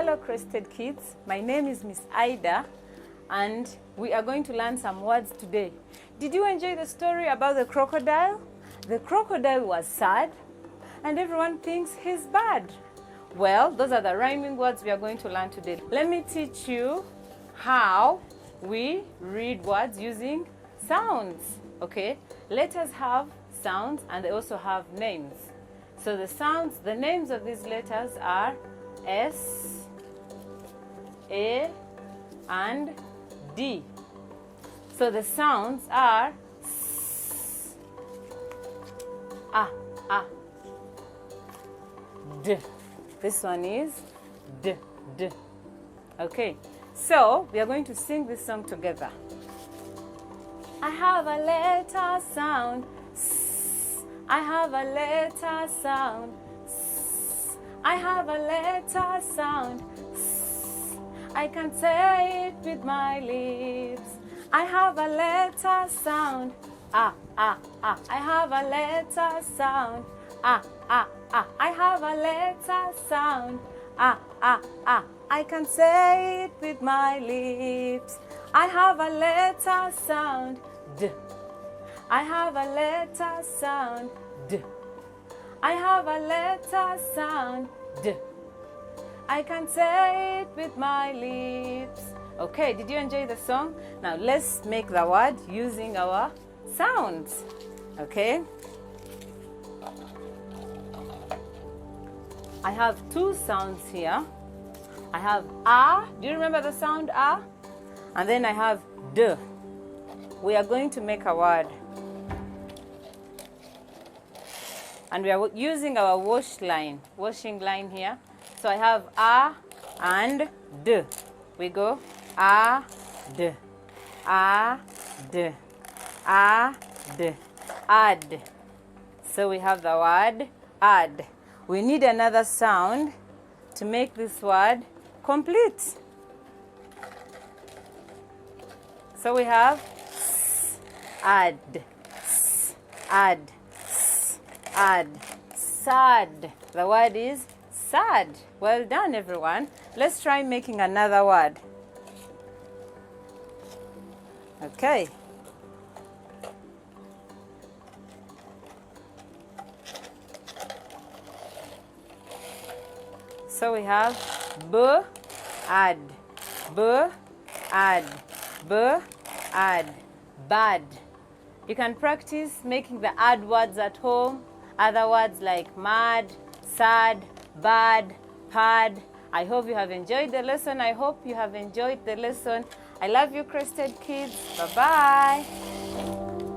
Hello Crested Kids, my name is Miss Aidah and we are going to learn some words today. Did you enjoy the story about the crocodile? The crocodile was sad and everyone thinks he's bad. Well, those are the rhyming words we are going to learn today. Let me teach you how we read words using sounds. Okay, letters have sounds and they also have names. So the sounds, the names of these letters are S, A, and D. So the sounds are S, A, D. This one is D, D. Okay, so we are going to sing this song together. I have a letter sound, S. I have a letter sound, S. I have a letter sound, S. I can say it with my lips. I have a letter sound, I have a letter sound, I have a letter sound, I can say it with my lips. I have a letter sound, D. I have a letter sound, D. I have a letter sound, D. I can say it with my lips. Okay, did you enjoy the song? Now let's make the word using our sounds. Okay? I have two sounds here. I have A. Do you remember the sound A? And then I have D. We are going to make a word. And we are using our washing line here. So I have A and D. We go A, D, A, D, A, D, add. So we have the word add. We need another sound to make this word complete. So we have s, add, s, add, s, add, sad. The word is sad. Well done, everyone. Let's try making another word. Okay. So we have b, add, b, add, b, add, bad. You can practice making the add words at home. Other words like mad, sad, bad, pad. I hope you have enjoyed the lesson. I hope you have enjoyed the lesson. I love you, Crested Kids. Bye-bye.